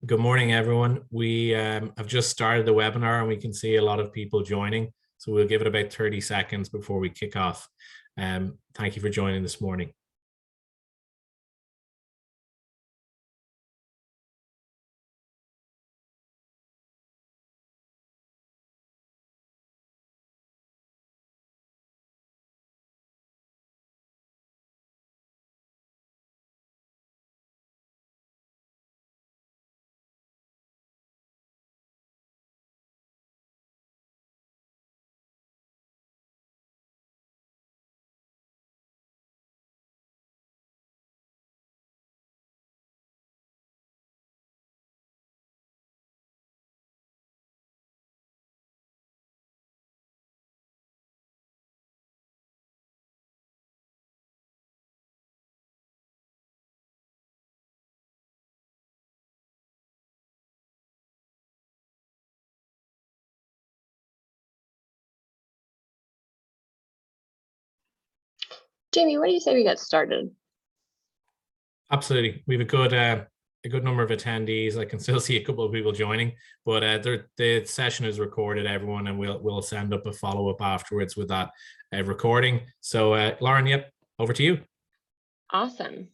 Good morning, everyone. We have just started the webinar and we can see a lot of people joining. So we'll give it about 30 seconds before we kick off. Thank you for joining this morning. Jamie, what do you say we get started? Absolutely. We have a good number of attendees. I can still see a couple of people joining, but the session is recorded, everyone, and we'll send up a follow-up afterwards with that recording. So Lauren, yep, over to you. Awesome.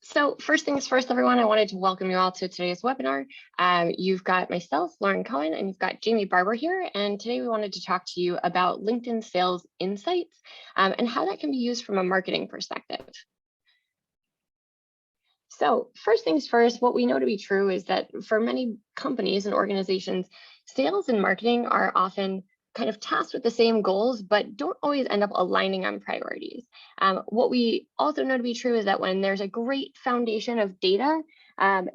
So first things first, everyone, I wanted to welcome you all to today's webinar. You've got myself, Lauren Cohen, and you've got Jamie Barbour here. And today we wanted to talk to you about LinkedIn sales insights and how that can be used from a marketing perspective. So first things first, what we know to be true is that for many companies and organizations, sales and marketing are often kind of tasked with the same goals, but don't always end up aligning on priorities. What we also know to be true is that when there's a great foundation of data,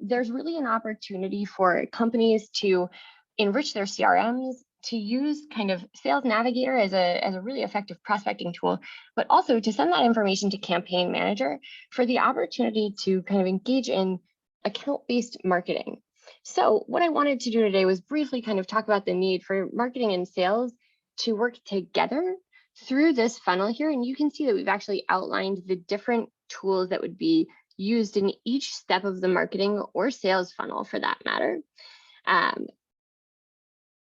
there's really an opportunity for companies to enrich their CRMs, to use kind of Sales Navigator as a really effective prospecting tool, but also to send that information to Campaign Manager for the opportunity to kind of engage in account-based marketing. So what I wanted to do today was briefly kind of talk about the need for marketing and sales to work together through this funnel here. And you can see that we've actually outlined the different tools that would be used in each step of the marketing or sales funnel for that matter.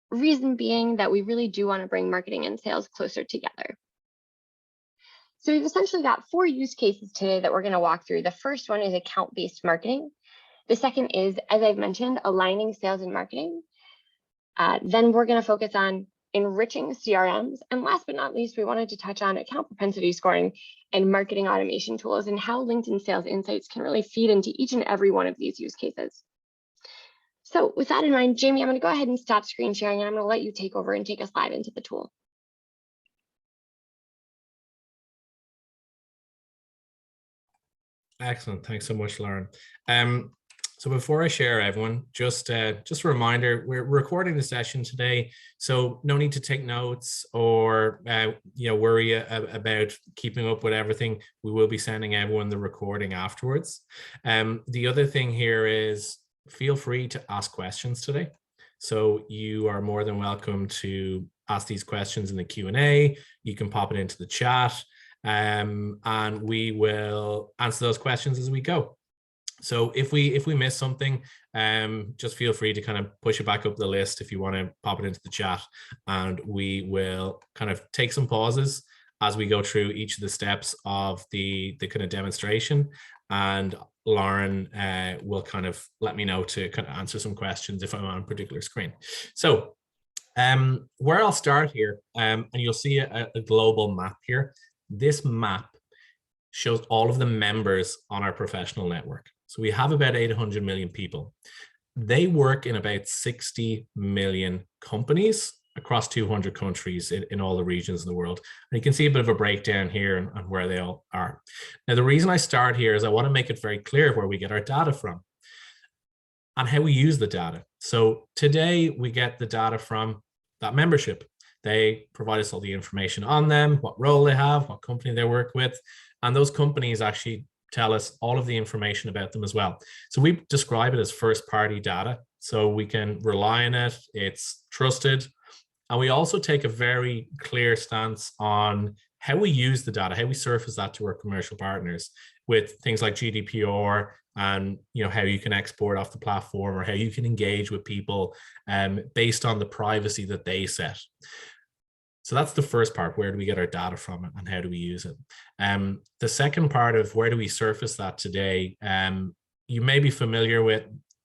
Reason being that we really do want to bring marketing and sales closer together. So we've essentially got 4 use cases today that we're going to walk through. The first one is account-based marketing. The second is, as I've mentioned, aligning sales and marketing. Then we're going to focus on enriching CRMs. And last but not least, we wanted to touch on account propensity scoring and marketing automation tools and how LinkedIn Sales Insights can really feed into each and every one of these use cases. So with that in mind, Jamie, I'm going to go ahead and stop screen sharing, and I'm going to let you take over and take us live into the tool. Excellent. Thanks so much, Lauren. So before I share, everyone, just a reminder, we're recording the session today, so no need to take notes or worry about keeping up with everything. We will be sending everyone the recording afterwards. The other thing here is feel free to ask questions today. So you are more than welcome to ask these questions in the Q&A. You can pop it into the chat, and we will answer those questions as we go. So if we miss something, just feel free to kind of push it back up the list if you want to pop it into the chat, and we will kind of take some pauses as we go through each of the steps of the kind of demonstration, and Lauren will kind of let me know to kind of answer some questions if I'm on a particular screen. So where I'll start here, and you'll see a global map here. This map shows all of the members on our professional network. So we have about 800 million people. They work in about 60 million companies across 200 countries in all the regions in the world. And you can see a bit of a breakdown here on where they all are. Now, the reason I start here is I want to make it very clear where we get our data from and how we use the data. So today we get the data from that membership. They provide us all the information on them, what role they have, what company they work with, and those companies actually tell us all of the information about them as well. So we describe it as first-party data, so we can rely on it, it's trusted, and we also take a very clear stance on how we use the data, how we surface that to our commercial partners, with things like GDPR and how you can export off the platform or how you can engage with people based on the privacy that they set. So that's the first part. Where do we get our data from it and how do we use it? The second part of where do we surface that today? You may be familiar with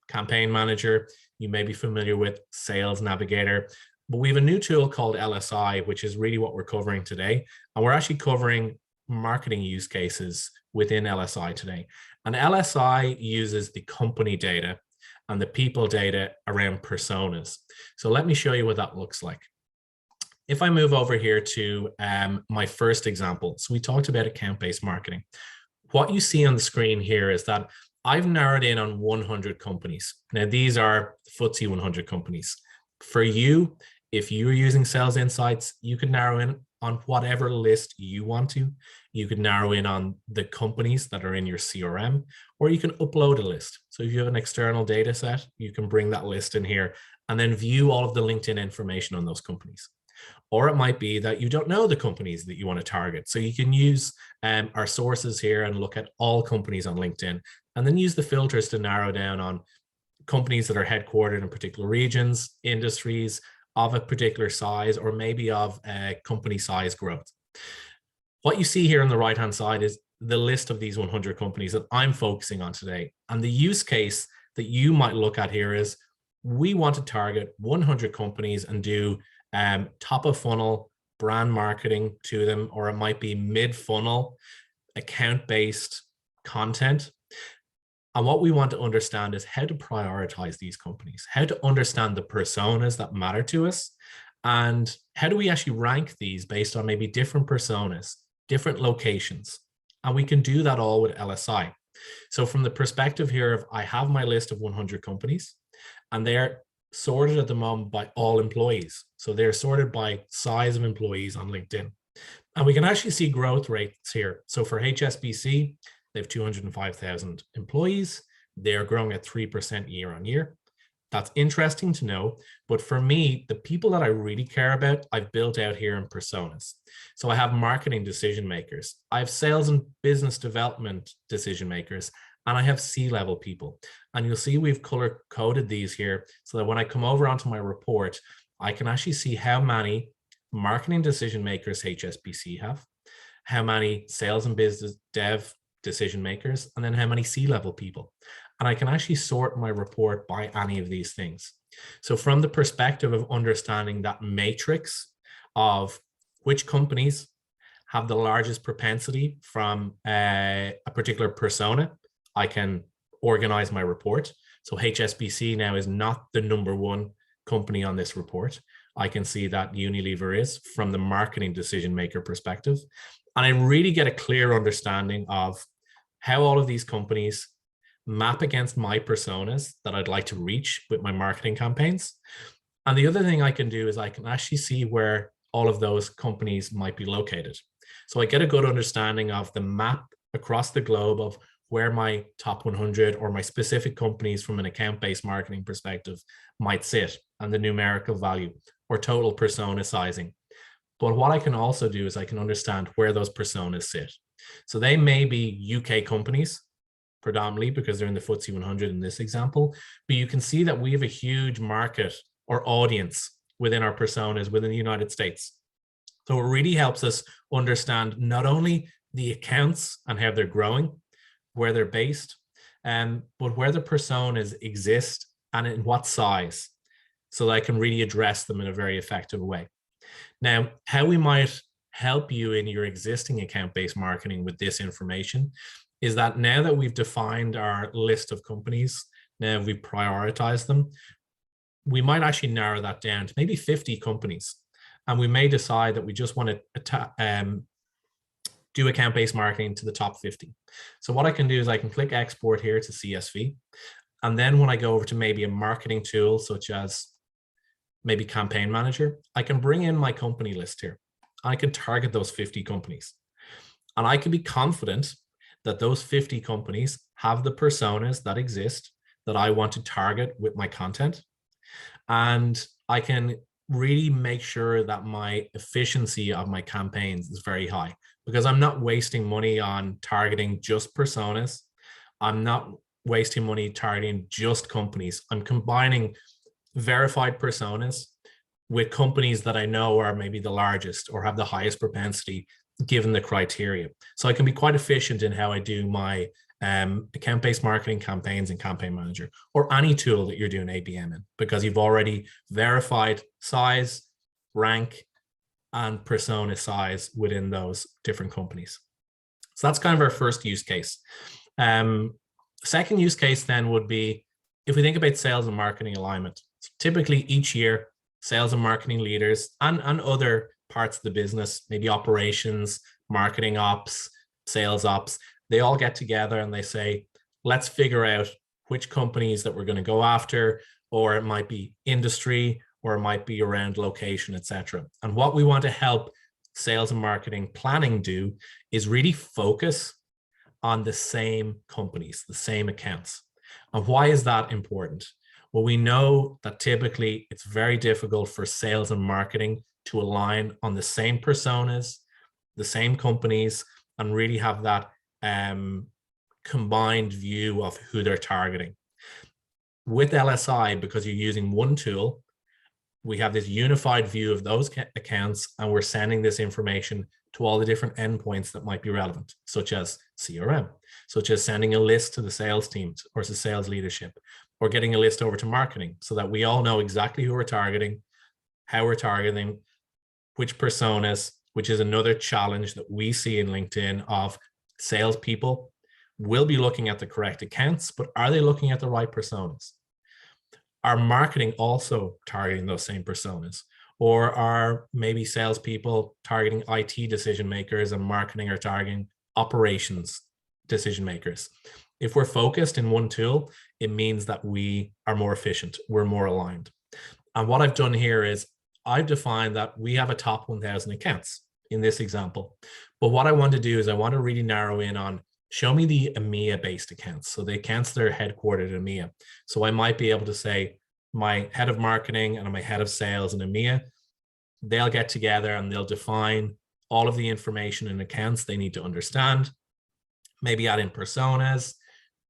Campaign Manager. You may be familiar with Sales Navigator, but we have a new tool called LSI, which is really what we're covering today. And we're actually covering marketing use cases within LSI today. And LSI uses the company data and the people data around personas. So let me show you what that looks like. If I move over here to my first example, so we talked about account-based marketing. What you see on the screen here is that I've narrowed in on 100 companies. Now, these are FTSE 100 companies. For you, if you're using Sales Insights, you can narrow in on whatever list you want to. You could narrow in on the companies that are in your CRM, or you can upload a list. So if you have an external data set, you can bring that list in here and then view all of the LinkedIn information on those companies. Or it might be that you don't know the companies that you want to target. So you can use our sources here and look at all companies on LinkedIn, and then use the filters to narrow down on companies that are headquartered in particular regions, industries of a particular size, or maybe of company size growth. What you see here on the right-hand side is the list of these 100 companies that I'm focusing on today. And the use case that you might look at here is we want to target 100 companies and do top of funnel brand marketing to them, or it might be mid-funnel account-based content. And what we want to understand is how to prioritize these companies, how to understand the personas that matter to us, and how do we actually rank these based on maybe different personas, different locations. And we can do that all with LSI. So from the perspective here of I have my list of 100 companies, and they're sorted at the moment by all employees. So they're sorted by size of employees on LinkedIn. And we can actually see growth rates here. So for HSBC, they have 205,000 employees. They're growing at 3% year on year. That's interesting to know. But for me, the people that I really care about, I've built out here in personas. So I have marketing decision makers. I have sales and business development decision makers. And I have C-level people. And you'll see we've color coded these here so that when I come over onto my report, I can actually see how many marketing decision makers HSBC have, how many sales and business dev decision makers, and then how many C-level people. And I can actually sort my report by any of these things. So from the perspective of understanding that matrix of which companies have the largest propensity from a particular persona, I can organize my report. So HSBC now is not the number one company on this report. I can see that Unilever is from the marketing decision maker perspective. And I really get a clear understanding of how all of these companies map against my personas that I'd like to reach with my marketing campaigns. And the other thing I can do is I can actually see where all of those companies might be located. So I get a good understanding of the map across the globe of where my top 100 or my specific companies from an account-based marketing perspective might sit, and the numerical value or total persona sizing. But what I can also do is I can understand where those personas sit. So they may be UK companies predominantly because they're in the FTSE 100 in this example, but you can see that we have a huge market or audience within our personas within the United States. So it really helps us understand not only the accounts and how they're growing, where they're based, but where the personas exist and in what size, so that I can really address them in a very effective way. Now, how we might help you in your existing account-based marketing with this information is that now that we've defined our list of companies, now we've prioritized them, we might actually narrow that down to maybe 50 companies. And we may decide that we just want to do account-based marketing to the top 50. So what I can do is I can click export here to CSV. And then when I go over to maybe a marketing tool, such as maybe Campaign Manager, I can bring in my company list here. I can target those 50 companies. And I can be confident that those 50 companies have the personas that exist that I want to target with my content. And I can really make sure that my efficiency of my campaigns is very high, because I'm not wasting money on targeting just personas. I'm not wasting money targeting just companies. I'm combining verified personas with companies that I know are maybe the largest or have the highest propensity given the criteria. So I can be quite efficient in how I do my account-based marketing campaigns in Campaign Manager, or any tool that you're doing ABM in, because you've already verified size, rank, and persona size within those different companies. So that's kind of our first use case. Second use case then would be if we think about sales and marketing alignment. So typically each year, sales and marketing leaders and other parts of the business, maybe operations, marketing ops, sales ops, they all get together and they say, let's figure out which companies that we're going to go after, or it might be industry, or it might be around location, etc. And what we want to help sales and marketing planning do is really focus on the same companies, the same accounts. And why is that important? Well, we know that typically it's very difficult for sales and marketing to align on the same personas, the same companies, and really have that combined view of who they're targeting. With LSI, because you're using one tool, we have this unified view of those accounts, and we're sending this information to all the different endpoints that might be relevant, such as CRM, such as sending a list to the sales teams or to sales leadership, or getting a list over to marketing, so that we all know exactly who we're targeting, how we're targeting, which personas, which is another challenge that we see in LinkedIn of salespeople will be looking at the correct accounts, but are they looking at the right personas? Are marketing also targeting those same personas? Or are maybe salespeople targeting IT decision makers and marketing are targeting operations decision makers? If we're focused in one tool, it means that we are more efficient, we're more aligned. And what I've done here is I've defined that we have a top 1,000 accounts in this example. But what I want to do is I want to really narrow in on, show me the EMEA based accounts. So the accounts that are headquartered in EMEA. So I might be able to say my head of marketing and my head of sales in EMEA, they'll get together and they'll define all of the information in accounts they need to understand, maybe add in personas,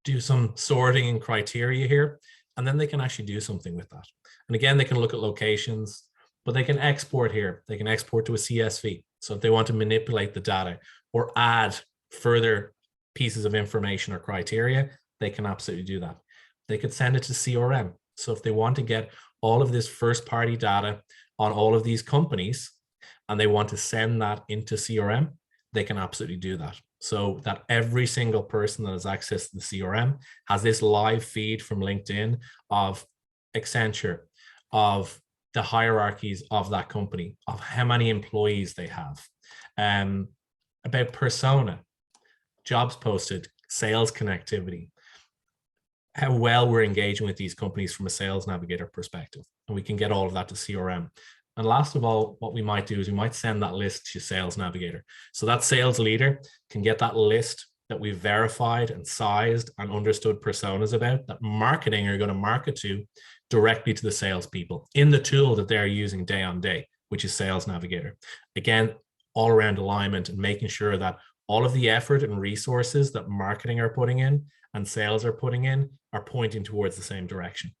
do some sorting and criteria here, and then they can actually do something with that. And again, they can look at locations, but they can export here. They can export to a CSV. So if they want to manipulate the data or add further pieces of information or criteria, they can absolutely do that. They could send it to CRM. So if they want to get all of this first party data on all of these companies and they want to send that into CRM, they can absolutely do that. So that every single person that has access to the CRM has this live feed from LinkedIn of Accenture, of the hierarchies of that company, of how many employees they have, about persona, jobs posted, sales connectivity, how well we're engaging with these companies from a sales navigator perspective. And we can get all of that to CRM. And last of all, what we might do is we might send that list to Sales Navigator. So that sales leader can get that list that we've verified and sized and understood personas about, that marketing are going to market to directly to the salespeople in the tool that they're using day on day, which is Sales Navigator. Again, all around alignment and making sure that all of the effort and resources that marketing are putting in and sales are putting in are pointing towards the same direction.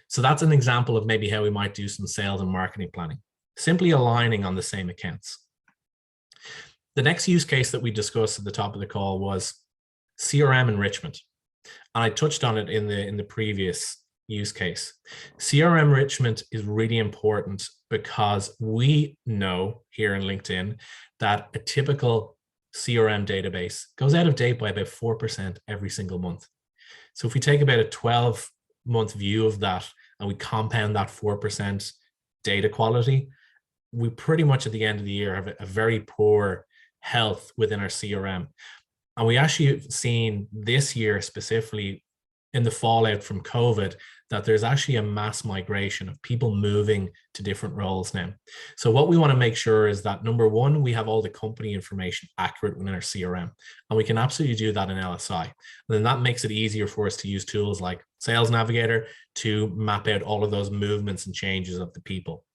So that's an example of maybe how we might do some sales and marketing planning, simply aligning on the same accounts. The next use case that we discussed at the top of the call was CRM enrichment. And I touched on it in the previous use case. CRM enrichment is really important because we know here in LinkedIn that a typical CRM database goes out of date by about 4% every single month. So if we take about a 12-month view of that and we compound that 4% data quality, we pretty much at the end of the year have a very poor health within our CRM. And we actually have seen this year specifically in the fallout from COVID that there's actually a mass migration of people moving to different roles now. So what we want to make sure is that, number one, we have all the company information accurate within our CRM, and we can absolutely do that in LSI. And then that makes it easier for us to use tools like Sales Navigator to map out all of those movements and changes of the people.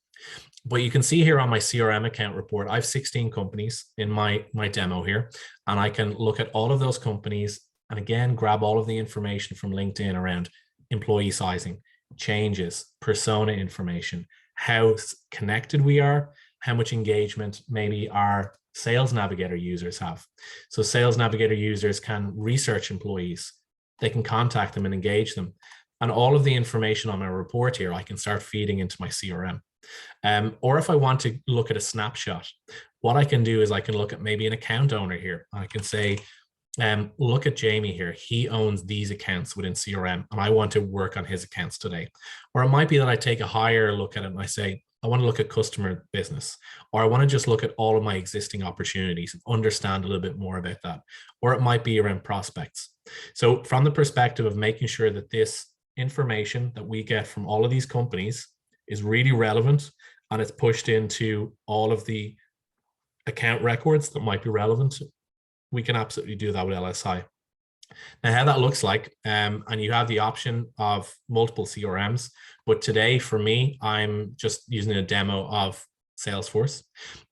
But you can see here on my CRM account report, I have 16 companies in my demo here, and I can look at all of those companies and again, grab all of the information from LinkedIn around employee sizing, changes, persona information, how connected we are, how much engagement maybe our Sales Navigator users have. So Sales Navigator users can research employees, they can contact them and engage them. And all of the information on my report here, I can start feeding into my CRM. Or if I want to look at a snapshot, what I can do is I can look at maybe an account owner here. I can say, look at Jamie here. He owns these accounts within CRM, and I want to work on his accounts today. Or it might be that I take a higher look at it and I say, I want to look at customer business, or I want to just look at all of my existing opportunities and understand a little bit more about that. Or it might be around prospects. So from the perspective of making sure that this information that we get from all of these companies is really relevant and it's pushed into all of the account records that might be relevant, we can absolutely do that with LSI. Now, how that looks like, and you have the option of multiple CRMs, but today for me, I'm just using a demo of Salesforce.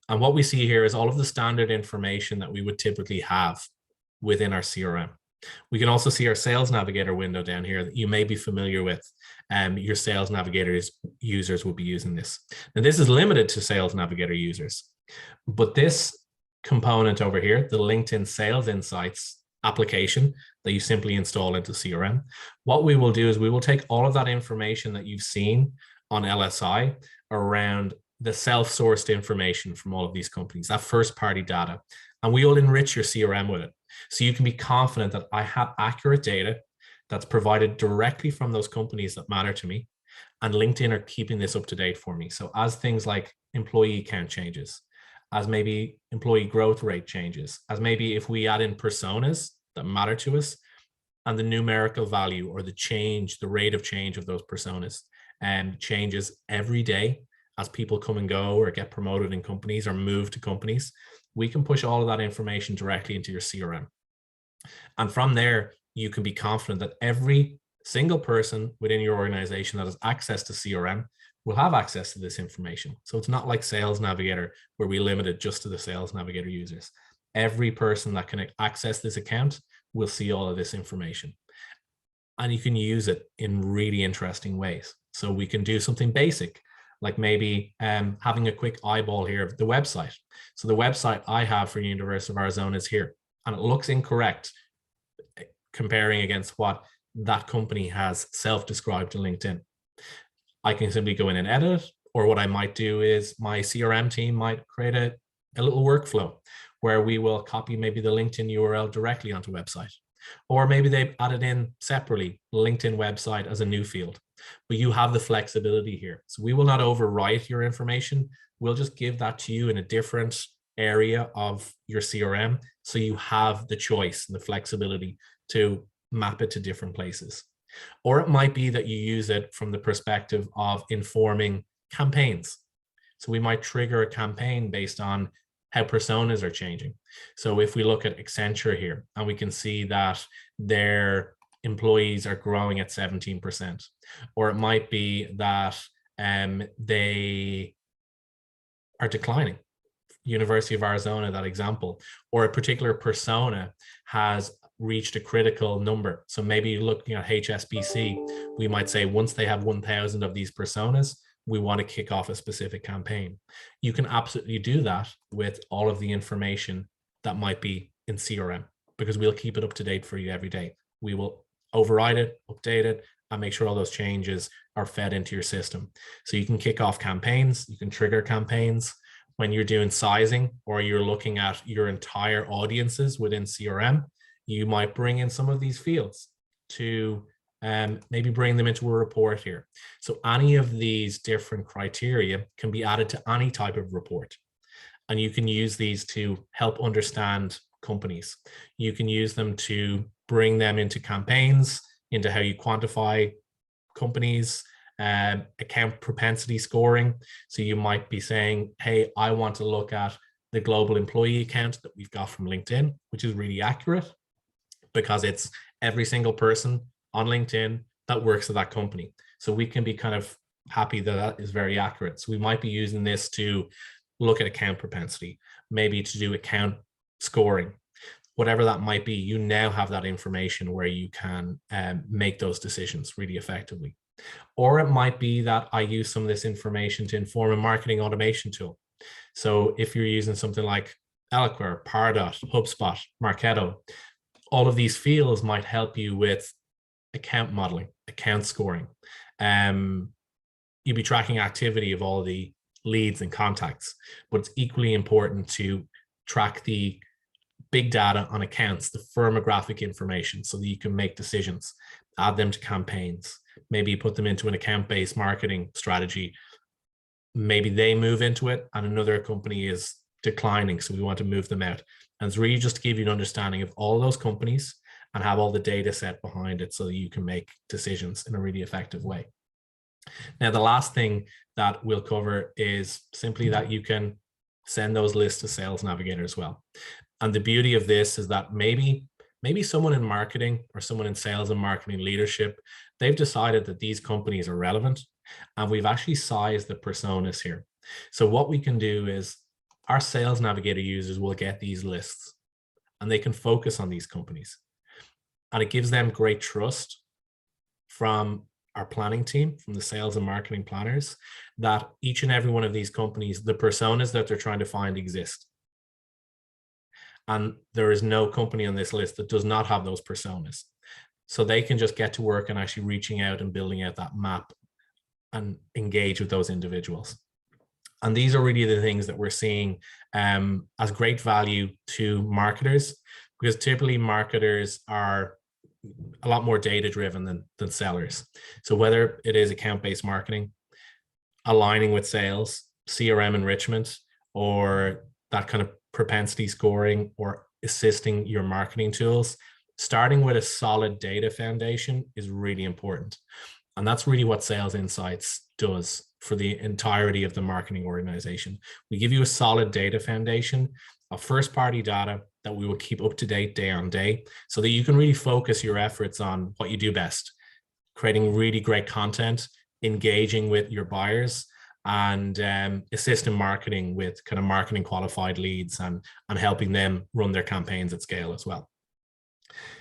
And what we see here is all of the standard information that we would typically have within our CRM. We can also see our Sales Navigator window down here that you may be familiar with. Your Sales Navigator users will be using this. Now, this is limited to Sales Navigator users, but this component over here, the LinkedIn Sales Insights application that you simply install into CRM, what we will do is we will take all of that information that you've seen on LSI around the self-sourced information from all of these companies, that first-party data, and we will enrich your CRM with it. So you can be confident that I have accurate data that's provided directly from those companies that matter to me, and LinkedIn are keeping this up to date for me. So as things like employee count changes, as maybe employee growth rate changes, as maybe if we add in personas that matter to us, and the numerical value or the change, the rate of change of those personas changes every day as people come and go or get promoted in companies or move to companies, we can push all of that information directly into your CRM. And from there, you can be confident that every single person within your organization that has access to CRM will have access to this information. So it's not like Sales Navigator where we limit it just to the Sales Navigator users. Every person that can access this account will see all of this information. And you can use it in really interesting ways. So we can do something basic, like maybe having a quick eyeball here of the website. So the website I have for University of Arizona is here, and it looks incorrect comparing against what that company has self-described to LinkedIn. I can simply go in and edit, or what I might do is my CRM team might create a little workflow where we will copy maybe the LinkedIn URL directly onto website, or maybe they've added in separately LinkedIn website as a new field, but you have the flexibility here. So we will not overwrite your information. We'll just give that to you in a different area of your CRM. So you have the choice and the flexibility to map it to different places. Or it might be that you use it from the perspective of informing campaigns. So we might trigger a campaign based on how personas are changing. So if we look at Accenture here, and we can see that their employees are growing at 17%, or it might be that they are declining. University of Arizona, that example, or a particular persona has reached a critical number. So maybe looking at HSBC, we might say once they have 1,000 of these personas, we want to kick off a specific campaign. You can absolutely do that with all of the information that might be in CRM, because we'll keep it up to date for you every day. We will override it, update it, and make sure all those changes are fed into your system. So you can kick off campaigns, you can trigger campaigns. When you're doing sizing or you're looking at your entire audiences within CRM, you might bring in some of these fields to maybe bring them into a report here. So any of these different criteria can be added to any type of report. And you can use these to help understand companies. You can use them to bring them into campaigns, into how you quantify companies, account propensity scoring. So you might be saying, hey, I want to look at the global employee account that we've got from LinkedIn, which is really accurate because it's every single person on LinkedIn that works at that company. So we can be kind of happy that that is very accurate. So we might be using this to look at account propensity, maybe to do account scoring, whatever that might be. You now have that information where you can make those decisions really effectively. Or it might be that I use some of this information to inform a marketing automation tool. So if you're using something like Eloqua, Pardot, HubSpot, Marketo, all of these fields might help you with account modeling, account scoring. You'll be tracking activity of all of the leads and contacts, but it's equally important to track the big data on accounts, the firmographic information, so that you can make decisions, add them to campaigns. Maybe you put them into an account-based marketing strategy. Maybe they move into it and another company is declining, so we want to move them out. And it's really just to give you an understanding of all those companies and have all the data set behind it so that you can make decisions in a really effective way. Now, the last thing that we'll cover is simply that you can send those lists to Sales Navigator as well. And the beauty of this is that maybe someone in marketing or someone in sales and marketing leadership, they've decided that these companies are relevant, and we've actually sized the personas here. So what we can do is our Sales Navigator users will get these lists and they can focus on these companies. And it gives them great trust from our planning team, from the sales and marketing planners, that each and every one of these companies, the personas that they're trying to find exist. And there is no company on this list that does not have those personas. So they can just get to work and actually reaching out and building out that map and engage with those individuals. And these are really the things that we're seeing as great value to marketers, because typically marketers are a lot more data driven than sellers. So whether it is account-based marketing, aligning with sales, CRM enrichment, or that kind of propensity scoring, or assisting your marketing tools, starting with a solid data foundation is really important. And that's really what Sales Insights does for the entirety of the marketing organization. We give you a solid data foundation of first-party data that we will keep up to date day on day, so that you can really focus your efforts on what you do best, creating really great content, engaging with your buyers, and assist in marketing with kind of marketing qualified leads and helping them run their campaigns at scale as well.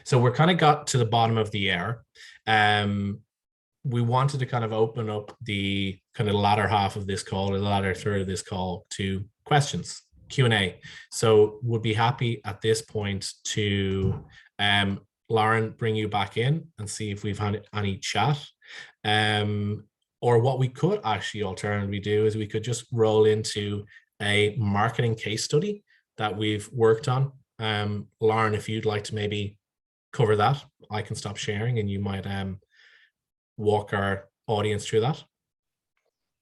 So we're kind of got to the bottom of the hour. We wanted to kind of open up the kind of latter half of this call, or the latter third of this call, to questions, Q&A. So we'll be happy at this point to, Lauren, bring you back in and see if we've had any chat. Or what we could actually alternatively do is we could just roll into a marketing case study that we've worked on. Lauren, if you'd like to maybe cover that, I can stop sharing and you might walk our audience through that.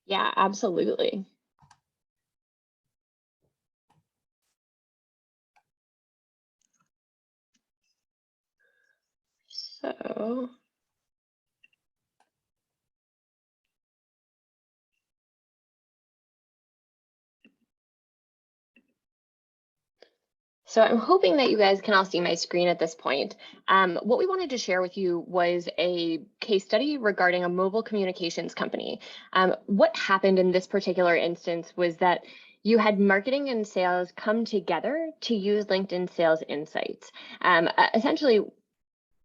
Yeah, absolutely. So I'm hoping that you guys can all see my screen at this point. What we wanted to share with you was a case study regarding a mobile communications company. What happened in this particular instance was that you had marketing and sales come together to use LinkedIn Sales Insights. Essentially,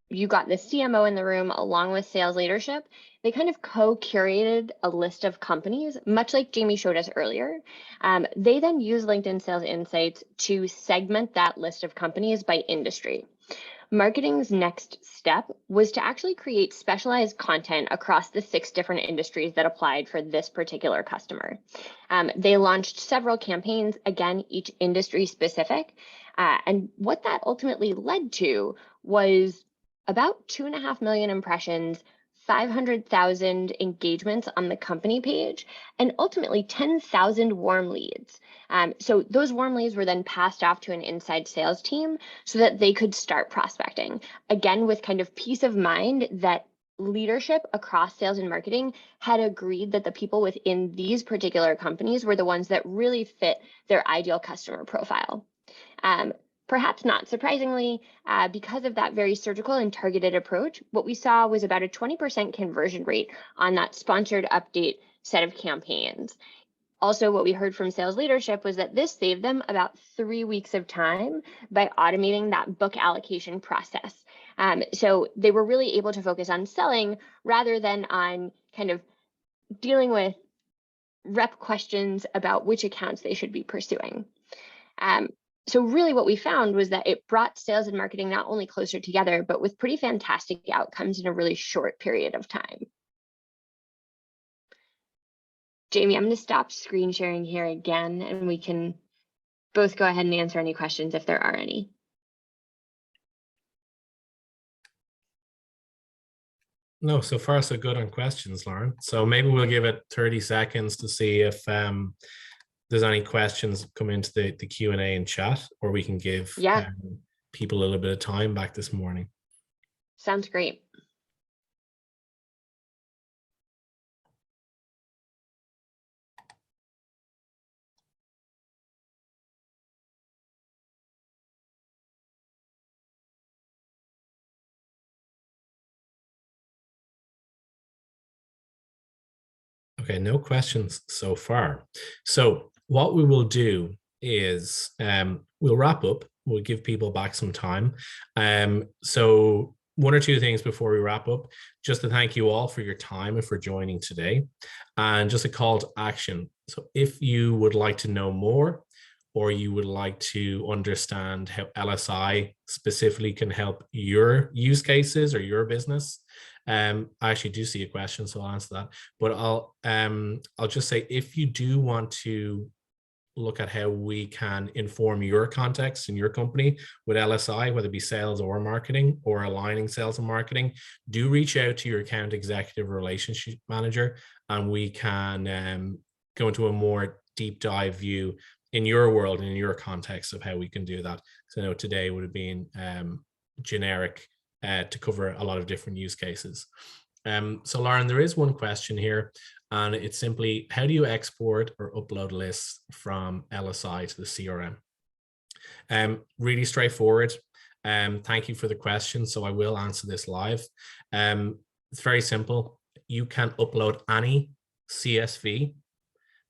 you got the CMO in the room along with sales leadership. They kind of co-curated a list of companies, much like Jamie showed us earlier. They then use LinkedIn Sales Insights to segment that list of companies by industry. Marketing's next step was to actually create specialized content across the 6 different industries that applied for this particular customer. They launched several campaigns, again, each industry specific. And what that ultimately led to was about 2.5 million impressions, 500,000 engagements on the company page, and ultimately 10,000 warm leads. So those warm leads were then passed off to an inside sales team so that they could start prospecting, again, with kind of peace of mind that leadership across sales and marketing had agreed that the people within these particular companies were the ones that really fit their ideal customer profile. Perhaps not surprisingly, because of that very surgical and targeted approach, what we saw was about a 20% conversion rate on that sponsored update set of campaigns. Also, what we heard from sales leadership was that this saved them about 3 weeks of time by automating that book allocation process. So they were really able to focus on selling rather than on kind of dealing with rep questions about which accounts they should be pursuing. So really what we found was that it brought sales and marketing not only closer together, but with pretty fantastic outcomes in a really short period of time. Jamie, I'm going to stop screen sharing here again, and we can both go ahead and answer any questions if there are any. No, so far so good on questions, Lauren. So maybe we'll give it 30 seconds to see if there's any questions come into the Q&A and chat, or we can give people a little bit of time back this morning. Sounds great. Okay, no questions so far. So what we will do is we'll wrap up. We'll give people back some time. So one or two things before we wrap up, just to thank you all for your time and for joining today, and just a call to action. So if you would like to know more, or you would like to understand how LSI specifically can help your use cases or your business, I actually do see a question, so I'll answer that. But I'll just say, if you do want to look at how we can inform your context in your company with LSI, whether it be sales or marketing, or aligning sales and marketing, do reach out to your account executive relationship manager, and we can go into a more deep dive view in your world and in your context of how we can do that. So I know today would have been generic to cover a lot of different use cases. So Lauren, there is one question here, and it's simply, how do you export or upload lists from LSI to the CRM? Really straightforward. Thank you for the question. So I will answer this live. It's very simple. You can upload any CSV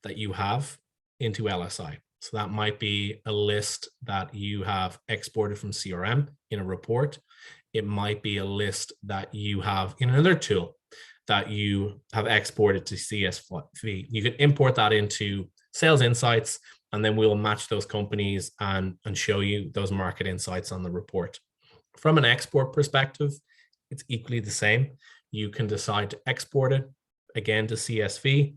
that you have into LSI. So that might be a list that you have exported from CRM in a report. It might be a list that you have in another tool that you have exported to CSV. You could import that into Sales Insights, and then we'll match those companies and show you those market insights on the report. From an export perspective, it's equally the same. You can decide to export it again to CSV.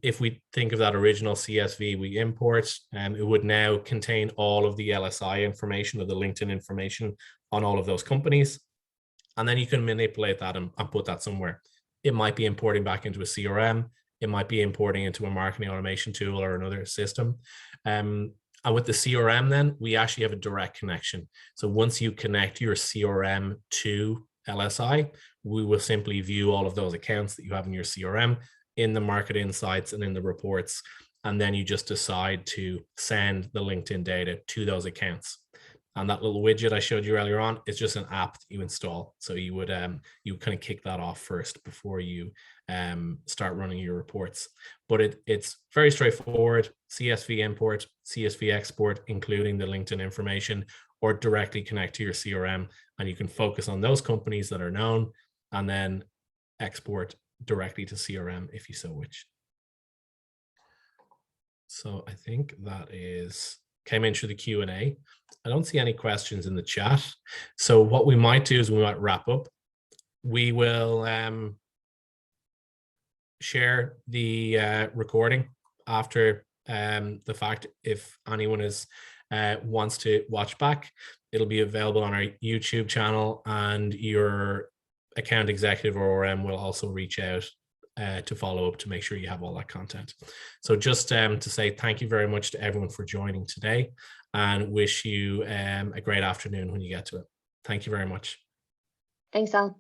If we think of that original CSV we import, it would now contain all of the LSI information or the LinkedIn information on all of those companies. And then you can manipulate that and put that somewhere. It might be importing back into a CRM. It might be importing into a marketing automation tool or another system. And with the CRM, then we actually have a direct connection. So once you connect your CRM to LSI, we will simply view all of those accounts that you have in your CRM in the market insights and in the reports. And then you just decide to send the LinkedIn data to those accounts. And that little widget I showed you earlier on is just an app that you install. So you would kind of kick that off first before you start running your reports. But it's very straightforward. CSV import, CSV export, including the LinkedIn information, or directly connect to your CRM, and you can focus on those companies that are known and then export directly to CRM if you so wish. So I think that came in through the Q&A. I don't see any questions in the chat. So what we might do is we might wrap up. We will share the recording after the fact. If anyone wants to watch back, it'll be available on our YouTube channel, and your account executive or RM will also reach out to follow up to make sure you have all that content. So just to say thank you very much to everyone for joining today, and wish you a great afternoon when you get to it. Thank you very much. Thanks, Al.